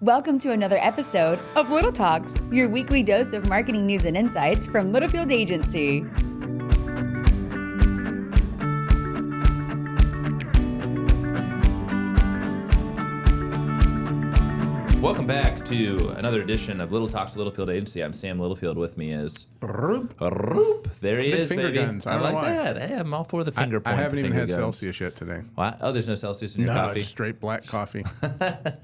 Welcome to another episode of Little Talks, your weekly dose of marketing news and insights from Littlefield Agency. Welcome back to another edition of Little Talks Littlefield Agency. I'm Sam Littlefield. With me is Roop. There he is, finger baby. guns. I like don't know why. that. Hey, I'm all for the finger point. I haven't even had guns. Celsius yet today. What? Oh, there's no Celsius in your No, coffee? it's straight black coffee.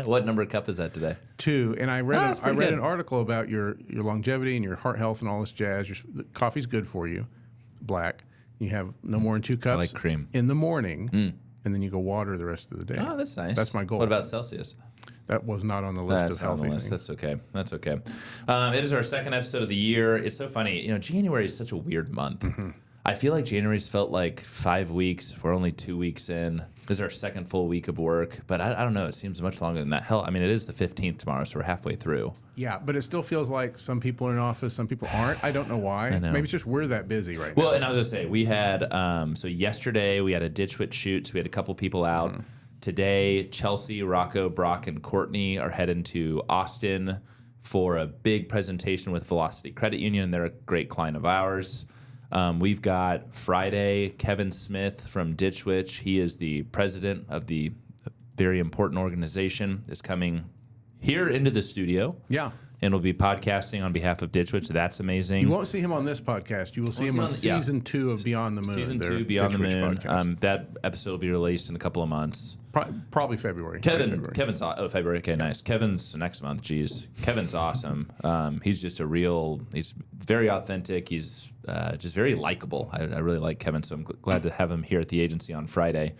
What number of cup is that today? 2. And I read that's pretty good. an article about your longevity and your heart health and all this jazz. The coffee's good for you. Black. You have no more than 2 cups. I like cream. In the morning, and then you go water the rest of the day. Oh, that's nice. That's my goal. What about Celsius? That was not on the list That's of healthy on the list. things. That's okay. That's okay. It is our second episode of the year. It's so funny. You know, January is such a weird month. Mm-hmm. I feel like January's felt like 5 weeks. We're only 2 weeks in. This is our second full week of work. But I don't know. It seems much longer than that. Hell, I mean, it is the 15th tomorrow, so we're halfway through. Yeah, but it still feels like some people are in office, some people aren't. I don't know why. I know. Maybe it's just we're that busy right now. Well, and I was going to say, we had, so yesterday we had a Ditch Witch shoot, so we had a couple people out. Mm-hmm. Today, Chelsea, Rocco, Brock, and Courtney are heading to Austin for a big presentation with Velocity Credit Union. They're a great client of ours. We've got Friday, Kevin Smith from Ditch Witch. He is the president of the very important organization, is coming here into the studio. Yeah. And will be podcasting on behalf of Ditch Witch. That's amazing. You won't see him on this podcast. You will see him on season 2 of Beyond the Moon. Season 2, Beyond the Moon. That episode will be released in a couple of months. Probably February. Kevin's February. Okay, nice. Kevin's next month. Geez, Kevin's awesome. He's just he's very authentic. He's just very likable. I really like Kevin, so I'm glad to have him here at the agency on Friday.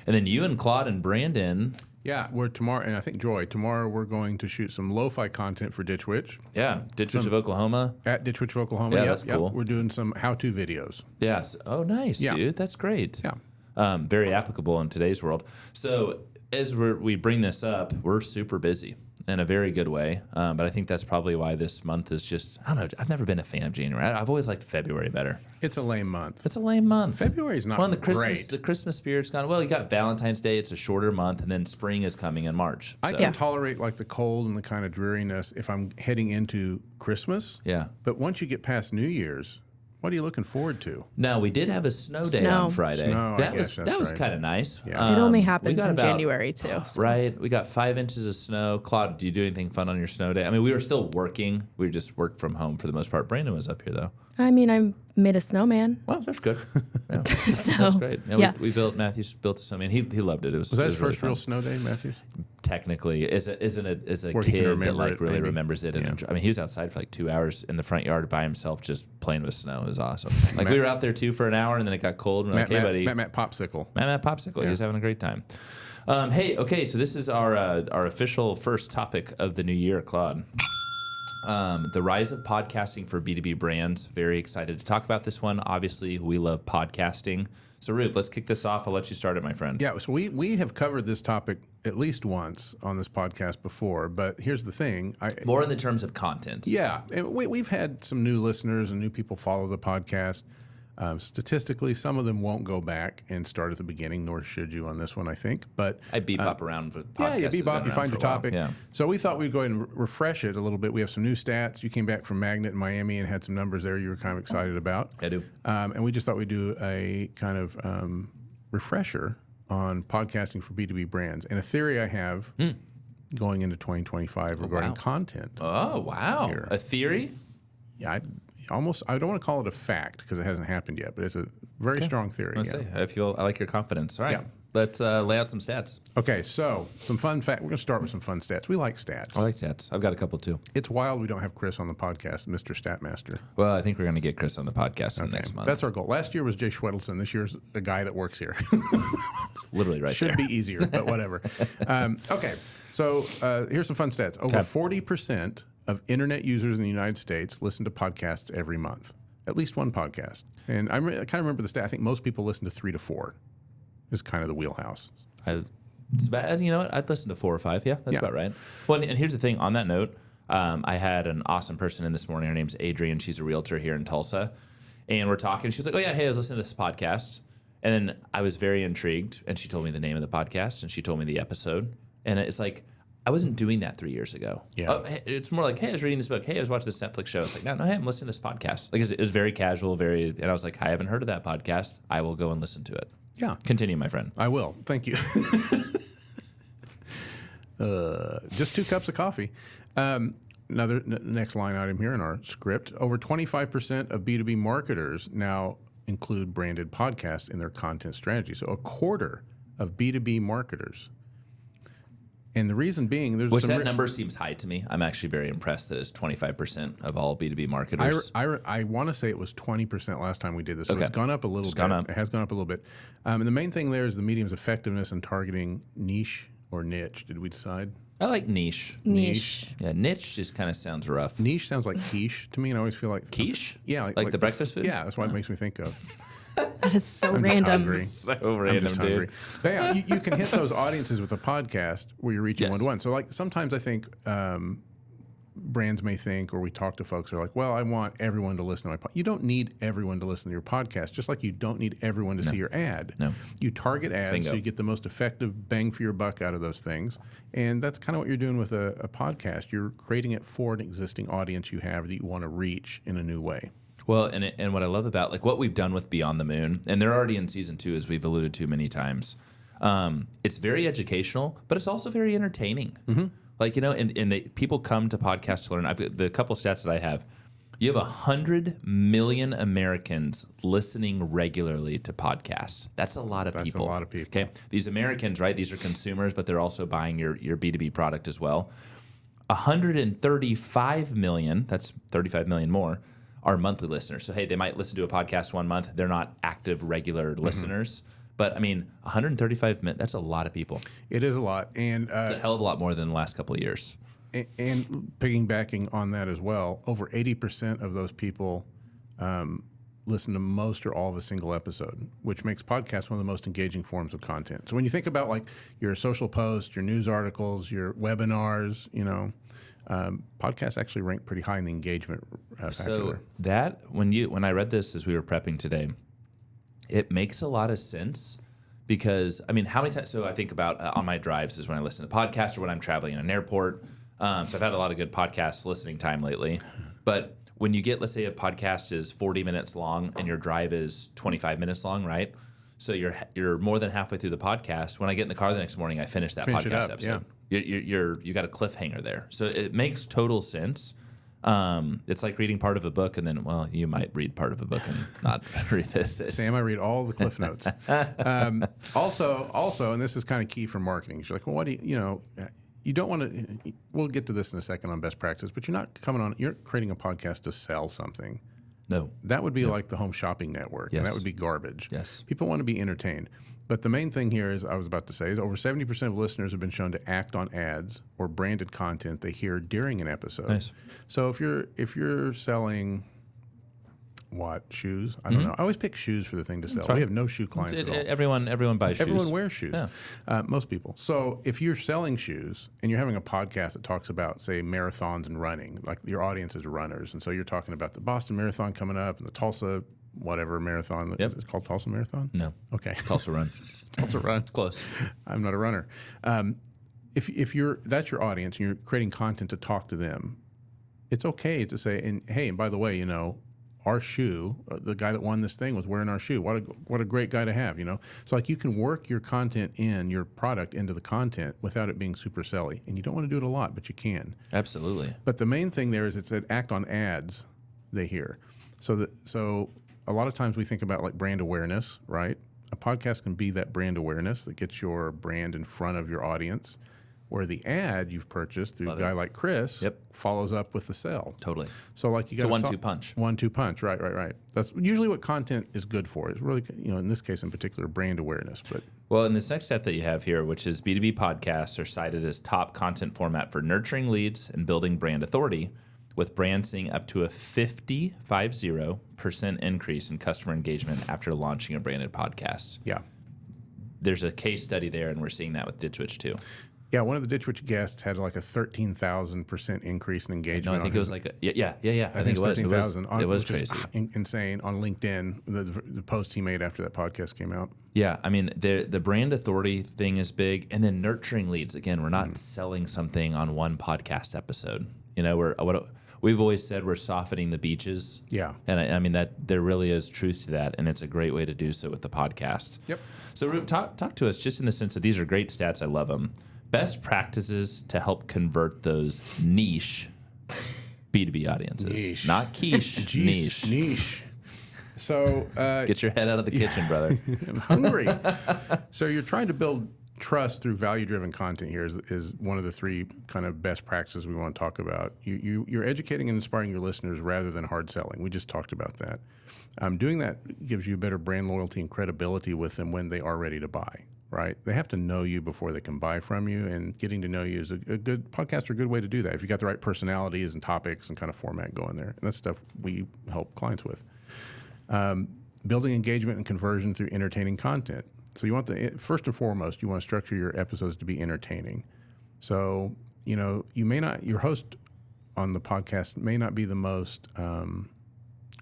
And then you and Claude and Brandon. Yeah, we're tomorrow, and I think Joy. Tomorrow we're going to shoot some lo-fi content for Ditch Witch. Yeah, Ditch Witch of Oklahoma. At Ditch Witch of Oklahoma. Yeah, that's cool. We're doing some how-to videos. Yes. Oh, nice, dude. That's great. Yeah. Very applicable in today's world. So as we bring this up, we're super busy in a very good way. But I think that's probably why this month is just, I don't know, I've never been a fan of January. I've always liked February better. It's a lame month. It's a lame month. February's not great. The Christmas spirit's gone. Well, you got Valentine's Day. It's a shorter month, and then spring is coming in March. I can tolerate like the cold and the kind of dreariness if I'm heading into Christmas. Yeah. But once you get past New Year's, what are you looking forward to? Now, we did have a snow day on Friday. That was kind of nice. Yeah. It only happens in January, too. So. Right. We got 5 inches of snow. Claude, do you do anything fun on your snow day? I mean, we were still working. We just worked from home for the most part. Brandon was up here, though. I mean, I made a snowman. Well, that's good. Yeah. So, that's great. yeah. Matthews built a snowman. He loved it. Was that his first really real snow day, Matthews? Technically, as a Where he can kid that remember it, really maybe. remembers it. And I mean, he was outside for like 2 hours in the front yard by himself, just playing with snow. It was awesome. Like we were out there too for an hour, and then it got cold. And we're like, hey, buddy, Matt Popsicle. Matt Popsicle. Yeah. He's having a great time. Hey, okay, so this is our official first topic of the new year, Claude. The rise of podcasting for B2B brands. Very excited to talk about this one. Obviously, we love podcasting. So, Roop, let's kick this off. I'll let you start it, my friend. Yeah, so we have covered this topic at least once on this podcast before, but here's the thing. More in the terms of content. Yeah, and we've had some new listeners and new people follow the podcast. Statistically, some of them won't go back and start at the beginning, nor should you on this one, I think. But I bebop around with podcasts. Yeah, you bebop, you find your topic. Yeah. So we thought we'd go ahead and refresh it a little bit. We have some new stats. You came back from Magnet in Miami and had some numbers there you were kind of excited about. I do. And we just thought we'd do a kind of refresher on podcasting for B2B brands. And a theory I have going into 2025 regarding content. Oh, wow. Here. A theory? Yeah, I don't want to call it a fact because it hasn't happened yet, but it's a very strong theory. I like your confidence. All right. Yeah. Let's lay out some stats. Okay, so some fun fact. We're going to start with some fun stats. We like stats. I like stats. I've got a couple too. It's wild we don't have Chris on the podcast, Mr. Statmaster. Well, I think we're going to get Chris on the podcast next month. That's our goal. Last year was Jay Schwedelson. This year's a guy that works here. It's literally right Should there. be easier, but whatever. Okay, so here's some fun stats. Over 40% of internet users in the United States listen to podcasts every month. At least one podcast. And I kind of remember the stat. I think most people listen to 3 to 4 is kind of the wheelhouse. It's bad. You know what? I'd listen to 4 or 5. Yeah, that's about right. Well, and here's the thing. On that note, I had an awesome person in this morning. Her name's Adrienne. She's a realtor here in Tulsa. And we're talking. She was like, oh, yeah, hey, I was listening to this podcast. And then I was very intrigued. And she told me the name of the podcast. And she told me the episode. And it's like, I wasn't doing that 3 years ago. Yeah. It's more like, hey, I was reading this book. Hey, I was watching this Netflix show. It's like, no, hey, I'm listening to this podcast. Like, it was very casual, and I was like, I haven't heard of that podcast. I will go and listen to it. Yeah. Continue, my friend. I will. Thank you. Just 2 cups of coffee. Next line item here in our script. Over 25% of B2B marketers now include branded podcasts in their content strategy. So a quarter of B2B marketers. And the reason being, that number seems high to me. I'm actually very impressed that it's 25% of all B2B marketers. I want to say it was 20% last time we did this. So Okay. it's gone up a little bit. It has gone up a little bit. And the main thing there is the medium's effectiveness in targeting niche or niche. Did we decide? I like niche. Niche. Yeah, niche just kind of sounds rough. Niche sounds like quiche to me, and I always feel like Quiche? Yeah, Like the breakfast food? Yeah, that's what it makes me think of. That is so I'm just random. hungry. So I'm random, just dude. hungry. But yeah, you can hit those audiences with a podcast where you're reaching Yes. one-to-one. So like sometimes I think brands may think, or we talk to folks who are like, well, I want everyone to listen to my podcast. You don't need everyone to listen to your podcast, just like you don't need everyone to see your ad. No. You target ads Bingo. so you get the most effective bang for your buck out of those things. And that's kind of what you're doing with a podcast. You're creating it for an existing audience you have that you want to reach in a new way. Well, and what I love about like what we've done with Beyond the Moon, and they're already in season 2, as we've alluded to many times. It's very educational, but it's also very entertaining. Mm-hmm. Like, and people come to podcasts to learn. I've got the couple stats that I have. You have 100 million Americans listening regularly to podcasts. That's a lot of people. That's a lot of people. Okay, these Americans, right? These are consumers, but they're also buying your B2B product as well. 135 million. That's 35 million more. Are monthly listeners. So, hey, they might listen to a podcast 1 month. They're not active, regular listeners. But, I mean, 135 minutes, that's a lot of people. It is a lot. And It's a hell of a lot more than the last couple of years. And piggybacking on that as well, over 80% of those people listen to most or all of a single episode, which makes podcasts one of the most engaging forms of content. So when you think about like your social posts, your news articles, your webinars, podcasts actually rank pretty high in the engagement factor. So that when I read this as we were prepping today, it makes a lot of sense because I mean, how many times? So I think about on my drives is when I listen to podcasts or when I'm traveling in an airport. So I've had a lot of good podcast listening time lately. But when you get, let's say, a podcast is 40 minutes long and your drive is 25 minutes long, right? So you're more than halfway through the podcast. When I get in the car the next morning, I finish that podcast episode. Yeah. You got a cliffhanger there, so it makes total sense. It's like reading part of a book, and then, well, you might read part of a book and not read this. Sam, I read all the cliff notes. Also, and this is kind of key for marketing. You're like, well, what do you don't want to. We'll get to this in a second on best practice, but you're creating a podcast to sell something. No, that would be like the Home Shopping Network, and that Yes. would be garbage. Yes. People want to be entertained. But the main thing here is, I was about to say, is over 70% of listeners have been shown to act on ads or branded content they hear during an episode. Nice. So if you're selling shoes? I don't know. I always pick shoes for the thing to sell. fine. We have no shoe clients at all. Everyone buys shoes. Everyone wears shoes. Yeah. Most people. So if you're selling shoes and you're having a podcast that talks about, say, marathons and running, like your audience is runners, and so you're talking about the Boston Marathon coming up and the Tulsa whatever marathon. Yep. Is it called Tulsa Marathon? No. Okay. Tulsa Run. Tulsa Run. Close. I'm not a runner. If that's your audience and you're creating content to talk to them, it's okay to say, and hey, and by the way, our shoe, the guy that won this thing was wearing our shoe. What a great guy to have, So like you can work your content your product into the content without it being super selly. And you don't want to do it a lot, but you can. Absolutely. But the main thing there is it said act on ads they hear. So a lot of times we think about like brand awareness, right? A podcast can be that brand awareness that gets your brand in front of your audience, where the ad you've purchased through a guy like Chris follows up with the sell. Totally. So like you got It's a 1-2 punch. 1-2 punch. Right. That's usually what content is good for. Is really, in this case in particular, brand awareness. But Well, in this next set that you have here, which is B2B podcasts, are cited as top content format for nurturing leads and building brand authority, with brands seeing up to a 50% increase in customer engagement after launching a branded podcast. yeah. There's a case study there, and we're seeing that with Ditch Witch too. Yeah, one of the Ditch Witch guests had like a 13,000% increase in engagement. No, I think it was like yeah. I think it was 13,000. It was which is crazy. Insane on LinkedIn. The post he made after that podcast came out. Yeah, I mean the brand authority thing is big, and then nurturing leads. Again, we're not selling something on one podcast episode. We've always said we're softening the beaches. Yeah. And I mean that there really is truth to that, and it's a great way to do so with the podcast. Yep. So Roop, talk to us just in the sense that these are great stats. I love them. Best practices to help convert those niche B2B audiences. Niche. Not quiche, niche. Niche. So Get your head out of the kitchen, brother. I'm hungry. So you're trying to build trust through value-driven content here is one of the three kind of best practices we want to talk about. You're educating and inspiring your listeners rather than hard selling. We just talked about that. Doing that gives you better brand loyalty and credibility with them when they are ready to buy, right? They have to know you before they can buy from you, and getting to know you is a good podcast or a good way to do that if you got the right personalities and topics and kind of format going there. And that's stuff we help clients with. Building engagement and conversion through entertaining content. So you want first and foremost, you want to structure your episodes to be entertaining. So, your host on the podcast may not be the most, I'm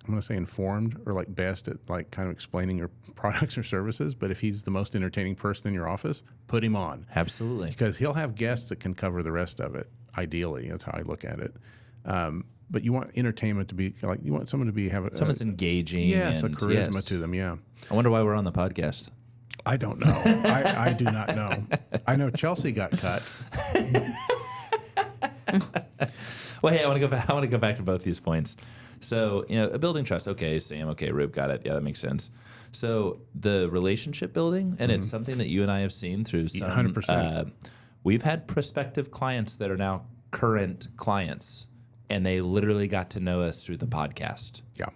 going to say informed or like best at like kind of explaining your products or services. But if he's the most entertaining person in your office, put him on. Absolutely. Because he'll have guests that can cover the rest of it. Ideally, that's how I look at it. But you want entertainment to be like, you want someone to be Someone's engaging. Yes, and a charisma to them. Yeah. I wonder why we're on the podcast. I don't know. I do not know. I know Chelsea got cut. Well, hey, I want to go back to both these points. So, building trust. Okay, Sam. Okay, Roop, got it. Yeah, that makes sense. So the relationship building, and it's something that you and I have seen through some. 100%. We've had prospective clients that are now current clients, and they literally got to know us through the podcast. Yeah.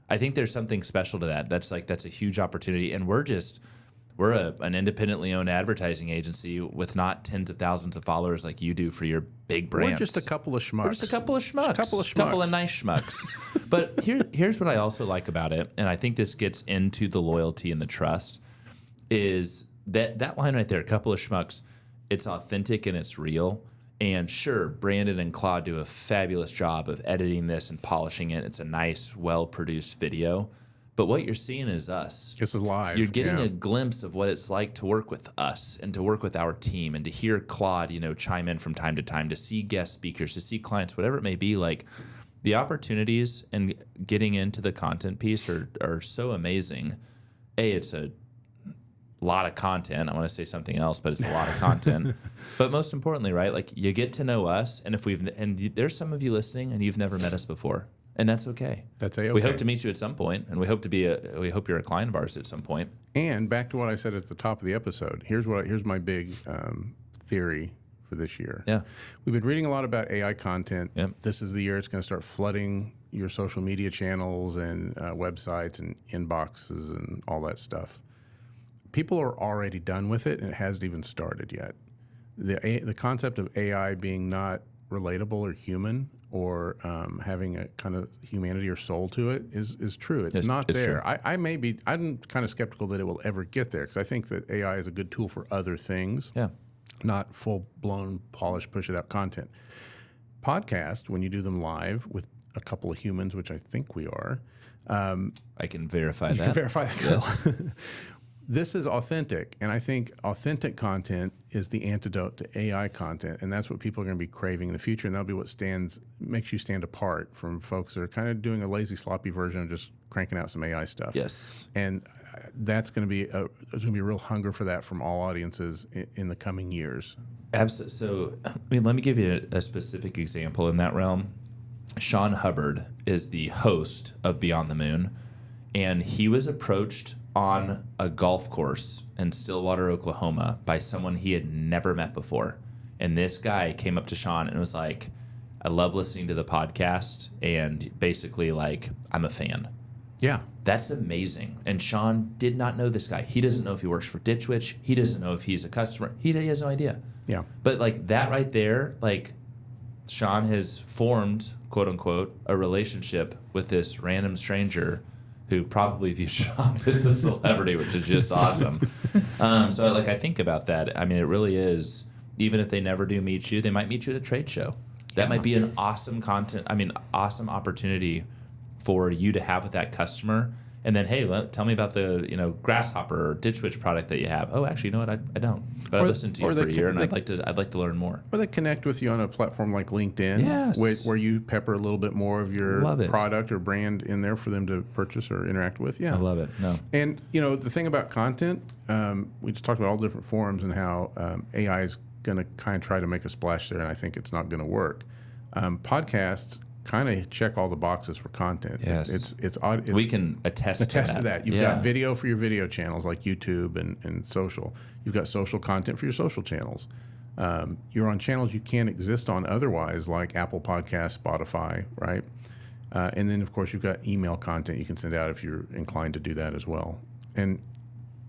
I think there's something special to that. That's a huge opportunity, and we're an independently owned advertising agency with not tens of thousands of followers like you do for your big brands. We're just a couple of schmucks. We're just a couple of schmucks. Couple of nice schmucks. But here's what I also like about it, and I think this gets into the loyalty and the trust, is that line right there, a couple of schmucks, it's authentic and it's real. And sure, Brandon and Claude do a fabulous job of editing this and polishing it. It's a nice, well-produced video. But what you're seeing is us. This is live. You're getting a glimpse of what it's like to work with us and to work with our team and to hear Claude, chime in from time to time, to see guest speakers, to see clients, whatever it may be. Like, the opportunities and getting into the content piece are so amazing. It's a lot of content. I want to say something else, but it's a lot of content. But most importantly, right? Like, you get to know us, and there's some of you listening and you've never met us before. And that's okay. That's A-okay. We hope to meet you at some point, and we hope you're a client of ours at some point. And back to what I said at the top of the episode. Here's my big theory for this year. Yeah, we've been reading a lot about AI content. Yep. This is the year it's going to start flooding your social media channels and websites and inboxes and all that stuff. People are already done with it, and it hasn't even started yet. The concept of AI being not relatable or human or having a kind of humanity or soul to it is true. It's not there. I'm kind of skeptical that it will ever get there, because I think that AI is a good tool for other things. Yeah. Not full-blown, polished, push-it-out content. Podcast, when you do them live with a couple of humans, which I think we are. I can verify that. You can verify that. Yes. This is authentic, and I think authentic content is the antidote to AI content, and that's what people are going to be craving in the future, and that'll be what makes you stand apart from folks that are kind of doing a lazy, sloppy version of just cranking out some AI stuff. Yes. And that's going to be there's going to be a real hunger for that from all audiences in the coming years. Absolutely. So, let me give you a specific example in that realm. Sean Hubbard is the host of Beyond the Moon, and he was approached on a golf course in Stillwater, Oklahoma, by someone he had never met before. And this guy came up to Sean and was like, I love listening to the podcast, and basically, like, I'm a fan. Yeah. That's amazing. And Sean did not know this guy. He doesn't know if he works for Ditch Witch. He doesn't know if he's a customer. He has no idea. Yeah. But, like, that right there, like, Sean has formed, quote unquote, a relationship with this random stranger who probably views Sean as a celebrity, which is just awesome. So, like, I think about that. I mean, it really is even if they never do meet you, they might meet you at a trade show. That might be an awesome awesome opportunity for you to have with that customer. And then, hey, tell me about the grasshopper or ditch witch product that you have. Oh, actually, you know what? I don't. But I've listened to you for a year, and I'd like to learn more. Or they connect with you on a platform like LinkedIn, yes, where you pepper a little bit more of your product or brand in there for them to purchase or interact with. Yeah, I love it. No, and the thing about content, we just talked about all different forums and how AI is going to kind of try to make a splash there, and I think it's not going to work. Podcasts kind of check all the boxes for content. Yes, it's odd. We can attest to that. You've got video for your video channels like YouTube and social. You've got social content for your social channels. You're on channels you can't exist on otherwise, like Apple Podcasts, Spotify, right? And then, of course, you've got email content you can send out if you're inclined to do that as well. And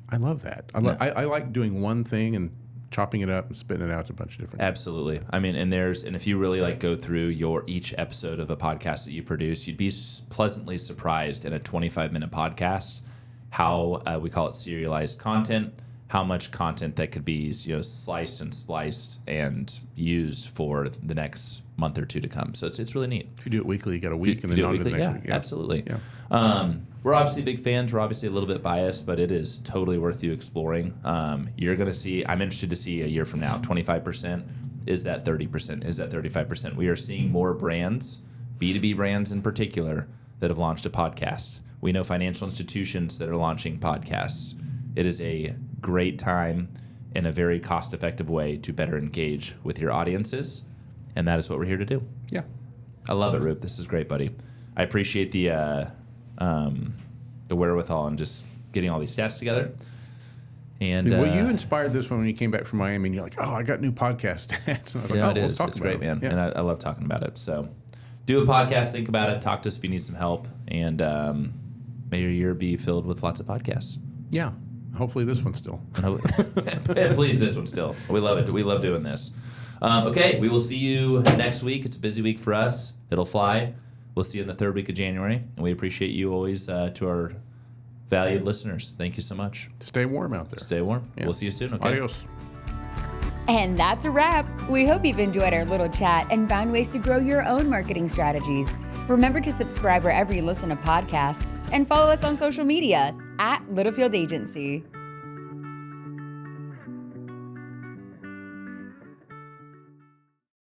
I love that. I like doing one thing and chopping it up and spitting it out to a bunch of different. Absolutely. I mean, and if you really go through each episode of a podcast that you produce, you'd be pleasantly surprised in a 25-minute podcast how we call it serialized content, how much content that could be sliced and spliced and used for the next month or two to come. So it's really neat. If you do it weekly, you got a week, and then on to the next week. Yeah, absolutely. Yeah. We're obviously big fans. We're obviously a little bit biased, but it is totally worth you exploring. You're going to see, I'm interested to see a year from now, 25%. Is that 30%? Is that 35%? We are seeing more brands, B2B brands in particular, that have launched a podcast. We know financial institutions that are launching podcasts. It is a great time and a very cost-effective way to better engage with your audiences, and that is what we're here to do. Yeah. I love it, Roop. This is great, buddy. I appreciate the wherewithal and just getting all these stats together. And you inspired this one when you came back from Miami, and you're like, "Oh, I got new podcast stats." And I was like, it is. It's great, man. Yeah. And I love talking about it. So, do a podcast. Think about it. Talk to us if you need some help. And may your year be filled with lots of podcasts. Yeah. Hopefully, this one still. Please, this one still. We love it. We love doing this. Okay, we will see you next week. It's a busy week for us. It'll fly. We'll see you in the third week of January, and we appreciate you always to our valued listeners. Thank you so much. Stay warm out there. Stay warm. Yeah. We'll see you soon. Okay. Adios. And that's a wrap. We hope you've enjoyed our little chat and found ways to grow your own marketing strategies. Remember to subscribe wherever you listen to podcasts and follow us on social media @Littlefield Agency.